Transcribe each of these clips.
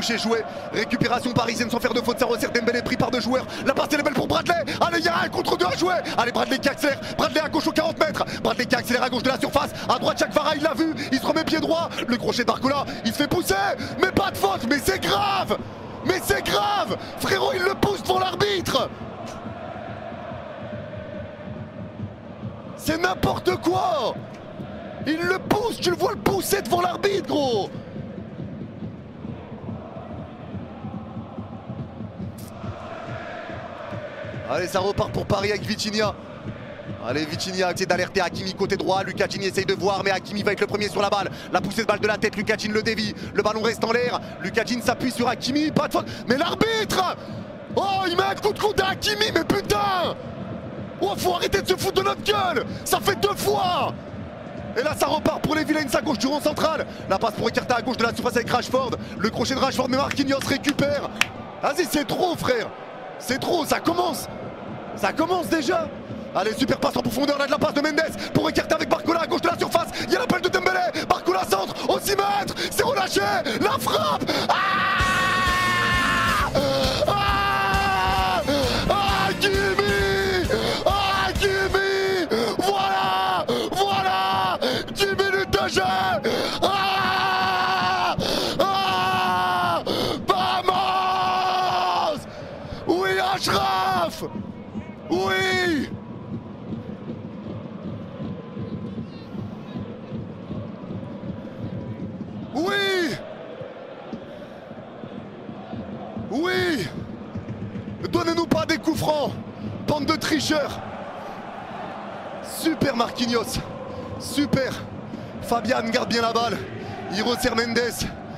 Touché, joué, récupération parisienne sans faire de faute, ça resserre Dembélé pris par deux joueurs. La passe elle est belle pour Bradley. Allez, il y a un contre deux à jouer. Allez, Bradley qui accélère, Bradley à gauche aux 40 mètres. Bradley qui accélère à gauche de la surface. À droite, Chakvara, il l'a vu, il se remet pied droit. Le crochet de Barcola, il se fait pousser. Mais pas de faute, mais c'est grave. Mais c'est grave. Frérot, il le pousse devant l'arbitre. C'est n'importe quoi. Il le pousse, tu le vois le pousser devant l'arbitre, gros. Allez, ça repart pour Paris avec Vitinha. Allez, Vitinha essaie d'alerter Hakimi côté droit. Lucadine essaye de voir, mais Hakimi va être le premier sur la balle. La poussée de balle de la tête, Lucadine le dévie. Le ballon reste en l'air. Lucadine s'appuie sur Hakimi, pas de faute. Mais l'arbitre! Oh, il met un coup de coude à Hakimi, mais putain! Oh, faut arrêter de se foutre de notre gueule! Ça fait 2 fois! Et là, ça repart pour les Villains à gauche du rond central. La passe pour écarter à gauche de la surface avec Rashford. Le crochet de Rashford, mais Marquinhos récupère. Vas-y, c'est trop, frère. C'est trop, ça commence. Ça commence déjà. Allez, super passe en profondeur, là de la passe de Mendes pour écarter avec Barcola à gauche de la surface. Il y a l'appel de Dembélé. Barcola centre au 6 mètres. C'est relâché. La frappe. Hakimi. Hakimi. Voilà. Voilà. 10 minutes de jeu. Vamos. Oui, Achraf. Oui. Oui. Oui. Donnez-nous pas des coups francs, bande de tricheurs. Super Marquinhos. Super. Fabian garde bien la balle. Il resserre Mendes.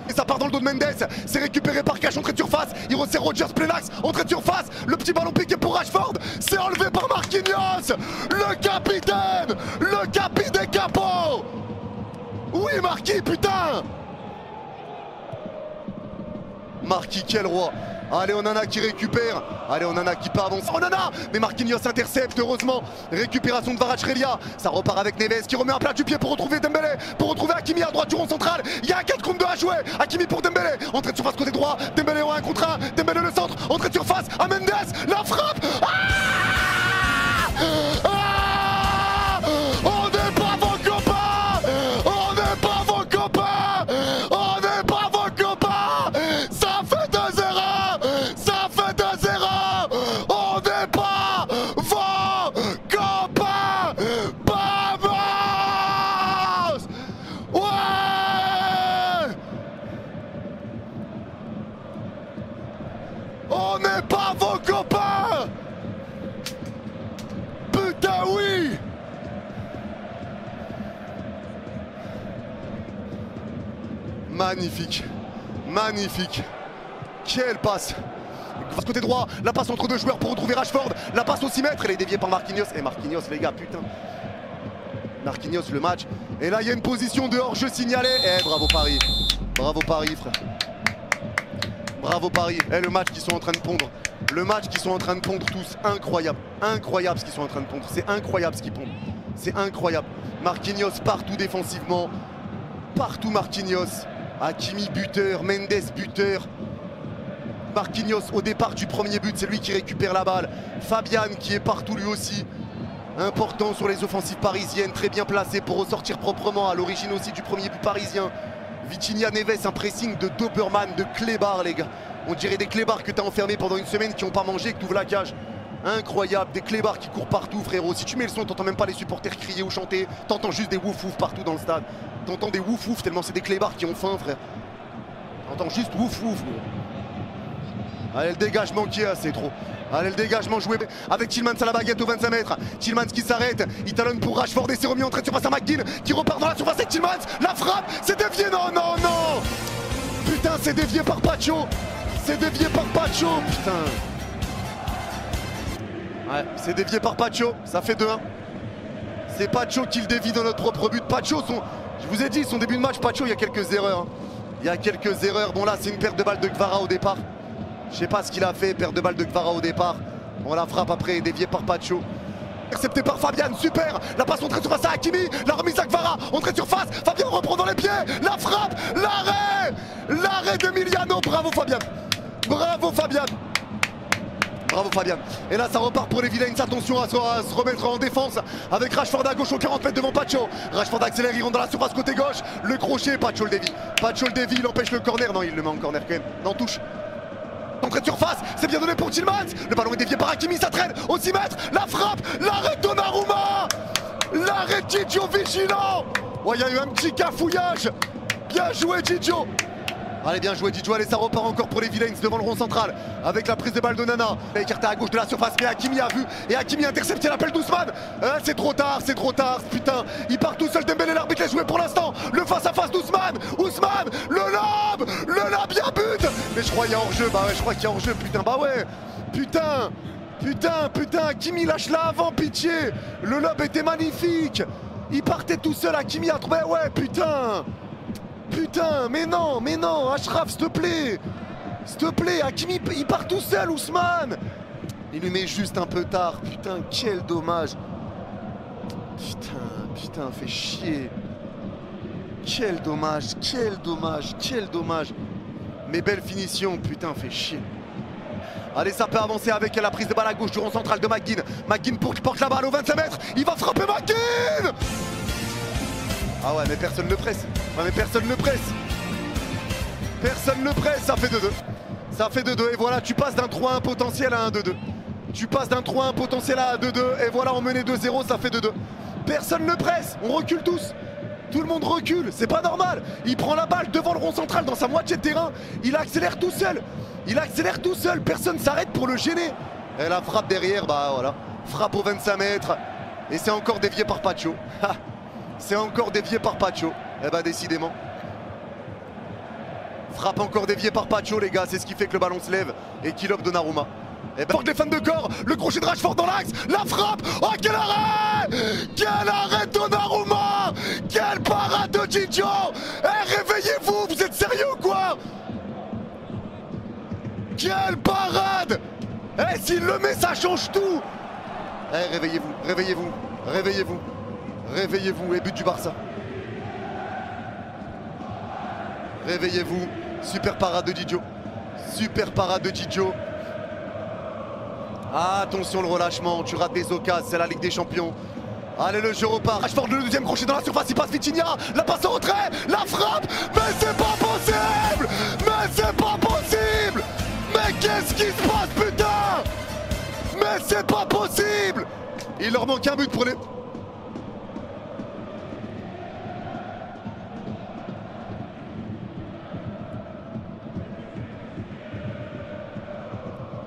Et ça part dans le dos de Mendes. C'est récupéré par Cash, entrée de surface. Il resserre Rogers, Plenax, entrée de surface. Le petit ballon piqué pour Rashford. C'est enlevé par Marquinhos. Le capitaine. Le capi des capots. Oui, Marquis, putain. Marquis, quel roi. Allez, Onana qui récupère. Allez, Onana qui part avancer. Onana. Mais Marquinhos intercepte, heureusement. Récupération de Kvaratskhelia. Ça repart avec Neves qui remet un plat du pied pour retrouver Dembélé. Pour retrouver Hakimi à droite du rond central. Il y a un 4 contre 2 à jouer. Hakimi pour Dembélé. Entrée de surface côté droit. Dembélé en 1 contre 1. Dembélé le centre. Entrée de surface à Mendes. La frappe. On n'est pas vos copains. On n'est pas vos copains. On n'est pas vos copains. Ça fait 2-0. Ça fait 2-0. On n'est pas vos copains. Vamos. Ouais. On n'est pas vos copains. Putain, oui. Magnifique. Magnifique. Quelle passe. Côté droit, la passe entre deux joueurs pour retrouver Rashford. La passe au 6 mètres, elle est déviée par Marquinhos. Et Marquinhos, les gars, putain. Marquinhos, le match. Et là, il y a une position de hors-jeu signalée. Eh, bravo Paris. Bravo Paris, frère. Bravo Paris. Eh, le match qu'ils sont en train de pondre. Le match qu'ils sont en train de pondre tous. Incroyable. Incroyable ce qu'ils sont en train de pondre. C'est incroyable ce qu'ils pondent. C'est incroyable. Marquinhos partout défensivement. Partout Marquinhos. Hakimi buteur, Mendes buteur. Marquinhos au départ du premier but, c'est lui qui récupère la balle. Fabian qui est partout lui aussi. Important sur les offensives parisiennes, très bien placé pour ressortir proprement, à l'origine aussi du premier but parisien. Vitinha, Neves, un pressing de Doberman, de clébards les gars. On dirait des clébards que t'as enfermés pendant une semaine qui n'ont pas mangé, que t'ouvres la cage. Incroyable, des clébards qui courent partout frérot. Si tu mets le son, t'entends même pas les supporters crier ou chanter. T'entends juste des wouf wouf partout dans le stade. T'entends des wouf wouf tellement c'est des clébards qui ont faim frère. T'entends juste wouf wouf. Allez, le dégagement qui est assez trop. Allez, le dégagement joué avec Tillmans à la baguette au 25 mètres. Tillmans qui s'arrête, il talonne pour Rashford et c'est remis en train de surface à McGinn qui repart dans la surface avec Tillmans. La frappe, c'est dévié, non, non, non. Putain, c'est dévié par Pacho. C'est dévié par Pacho, putain. Ouais, c'est dévié par Pacho, ça fait 2-1. C'est Pacho qui le dévie dans notre propre but. Pacho, je vous ai dit, son début de match, Pacho, il y a quelques erreurs. Hein. Il y a quelques erreurs. Bon là, c'est une perte de balle de Kvara au départ. Je sais pas ce qu'il a fait, perte de balle de Kvara au départ. Bon, la frappe après est déviée par Pacho. Intercepté par Fabian, super. La passe entrée surface à Hakimi, la remise à Kvara, entrée surface, Fabian reprend dans les pieds, la frappe, l'arrêt d'Emiliano, bravo Fabian. Bravo Fabian. Bravo Fabian. Et là ça repart pour les Villains, attention à se remettre en défense avec Rashford à gauche au 40 mètres devant Pacho. Rashford accélère, il rentre dans la surface côté gauche, le crochet, Pacho le dévie. Pacho le dévie, il empêche le corner, non il le met en corner quand même, non touche. Entrée de surface, c'est bien donné pour Tillmans. Le ballon est dévié par Hakimi, ça traîne au 6 mètres. La frappe, l'arrêt de Donnarumma. L'arrêt de Gigio vigilant. Oh, il y a eu un petit cafouillage. Bien joué Gigio. Allez, bien joué Gigio, allez ça repart encore pour les Villains devant le rond central. Avec la prise de balle de Nana. Écarté à gauche de la surface, mais Hakimi a vu. Et Hakimi a intercepté l'appel d'Ousmane. C'est trop tard, putain. Il part tout seul, Dembélé, l'arbitre est joué pour l'instant. Le face-à-face d'Ousmane. Ousmane, le lob, il y a but. Mais je crois qu'il y a hors-jeu, bah ouais, je crois qu'il y a hors-jeu, putain, bah ouais. Putain, Hakimi lâche là avant, pitié. Le lob était magnifique. Il partait tout seul, Hakimi a trouvé, ouais, putain, mais non, Achraf, s'il te plaît, Hakimi, il part tout seul, Ousmane. Il lui met juste un peu tard, putain, quel dommage. Putain, fait chier. Quel dommage. Mais belle finition, putain, fait chier. Allez, ça peut avancer avec la prise de balle à gauche du rond central de McGinn. McGinn porte la balle aux 25 mètres, il va frapper McGinn. Ah ouais, mais personne ne presse. Personne ne presse, ça fait 2-2. Ça fait 2-2 et voilà, tu passes d'un 3-1 potentiel à un 2-2. Tu passes d'un 3-1 potentiel à un 2-2 et voilà, on menait 2-0, ça fait 2-2. Personne ne presse, on recule tous. Tout le monde recule, c'est pas normal. Il prend la balle devant le rond central dans sa moitié de terrain. Il accélère tout seul. Personne s'arrête pour le gêner. Et la frappe derrière, bah voilà. Frappe aux 25 mètres. Et c'est encore dévié par Pacho. C'est encore dévié par Pacho. Eh bah décidément. Frappe encore déviée par Pacho, les gars. C'est ce qui fait que le ballon se lève et qu'il lobe Donnarumma. Et ben, les fans de corps, le crochet de Rashford dans l'axe, la frappe. Oh, quel arrêt Donnarumma. Quelle parade de Gigio. Eh, réveillez-vous, vous êtes sérieux ou quoi? Quelle parade. Eh, s'il le met, ça change tout. Eh, réveillez-vous et but du Barça. Réveillez-vous, super parade de Gigio. Ah, attention le relâchement, tu rates des occasions, c'est la Ligue des Champions. Allez, le jeu repart. Rashford, le deuxième crochet dans la surface, il passe Vitinha, la passe en retrait, la frappe. Mais c'est pas possible. Mais qu'est-ce qui se passe, putain? Mais c'est pas possible. Il leur manque un but pour les...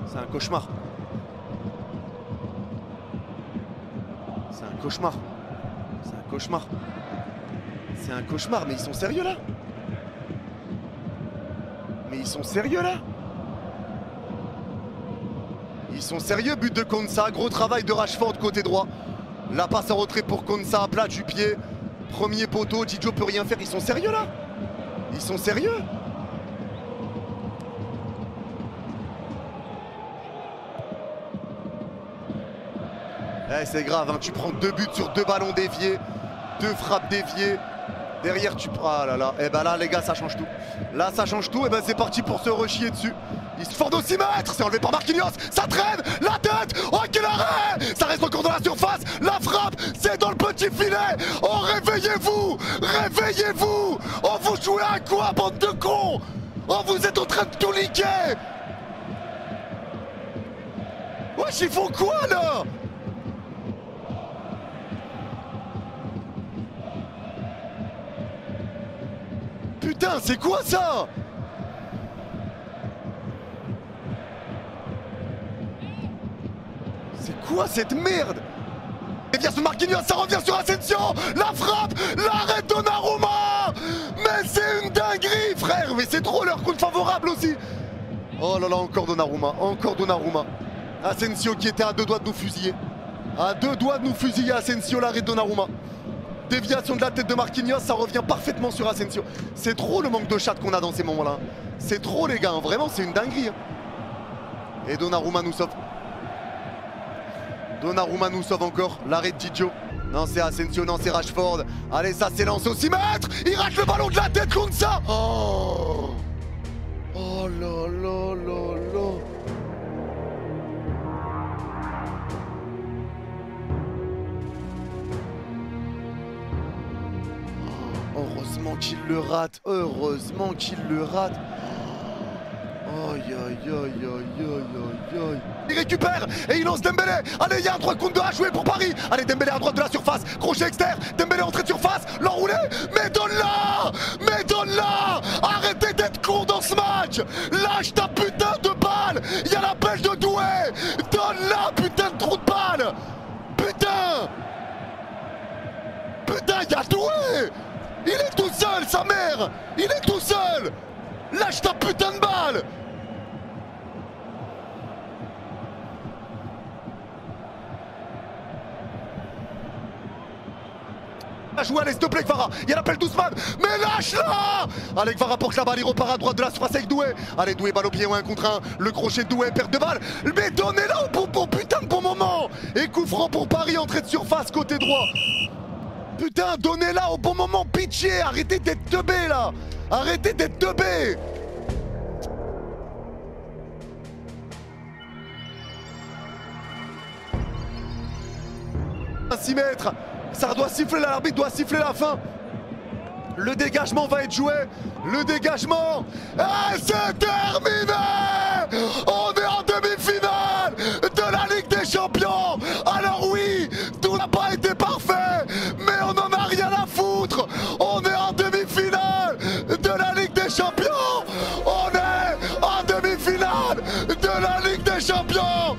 C'est un cauchemar. C'est un cauchemar, mais ils sont sérieux là? Ils sont sérieux, but de Konsa, gros travail de Rashford côté droit. La passe en retrait pour Konsa, plat du pied. Premier poteau, Gigio peut rien faire, ils sont sérieux là? Eh, c'est grave, hein. Tu prends 2 buts sur 2 ballons déviés, 2 frappes déviées. Derrière, tu prends. Ah là là. Et ben là, les gars, ça change tout. Et ben c'est parti pour se rechier dessus. Il se ford au 6 mètres. C'est enlevé par Marquinhos. Ça traîne. La tête. Oh, quel arrêt. Ça reste encore dans la surface. La frappe, c'est dans le petit filet. Oh, réveillez-vous. Oh, vous jouez à quoi, bande de cons? Oh, vous êtes en train de tout liquer. Wesh, ils font quoi là? Putain, c'est quoi ça? C'est quoi cette merde? Et vient sur Marquinhos, ça revient sur Asensio. La frappe, l'arrêt de Donnarumma. Mais c'est une dinguerie, frère. Mais c'est trop leur coup favorable aussi. Oh là là, encore Donnarumma. Asensio qui était à 2 doigts de nous fusiller. Asensio, l'arrêt de Donnarumma. Déviation de la tête de Marquinhos, ça revient parfaitement sur Asensio. C'est trop le manque de chatte qu'on a dans ces moments-là. C'est trop, les gars, vraiment, c'est une dinguerie. Et Donnarumma nous sauve. Donnarumma nous sauve encore. L'arrêt de Didio. Non, c'est Asensio, non, c'est Rashford. Allez, ça c'est lancé au 6 mètres. Il rate le ballon de la tête contre ça. Oh, oh là là là là. Heureusement qu'il le rate. Heureusement qu'il le rate. Aïe aïe aïe aïe aïe aïe aïe. Il récupère et il lance Dembélé. Allez, il y a un 3 contre 2 à jouer pour Paris. Allez, Dembélé à droite de la surface. Crochet externe. Dembélé entrée de surface. L'enroulé. Mais donne-la. Mais donne-la. Arrêtez d'être con dans ce match. Lâche ta putain de balle. Il y a la pêche de Doué. Donne-la, putain de trou de balle. Putain. Putain, il y a Doué. Il est tout seul, sa mère. Il est tout seul. Lâche ta putain de balle. À jouer, allez, s'il te plaît, Kvara. Il y a l'appel d'Ousmane. Mais lâche-la. Allez, Kvara porte la balle, il repart à droite de la surface avec Doué. Allez, Doué, balle au pied, 1 contre 1. Le crochet de Doué, perte de balle. Mais donnez-la au bon putain de bon moment. Et coup franc pour Paris, entrée de surface, côté droit. Putain, donnez-la au bon moment, pitié. Arrêtez d'être teubé, là. Arrêtez d'être teubé. À 6 mètres. Ça doit siffler, l'arbitre doit siffler la fin. Le dégagement va être joué. Le dégagement. Et c'est terminé. On est en demi-finale de la Ligue des Champions. Alors oui, tout n'a pas été parfait, mais on n'en a rien à foutre. On est en demi-finale de la Ligue des Champions. On est en demi-finale de la Ligue des Champions.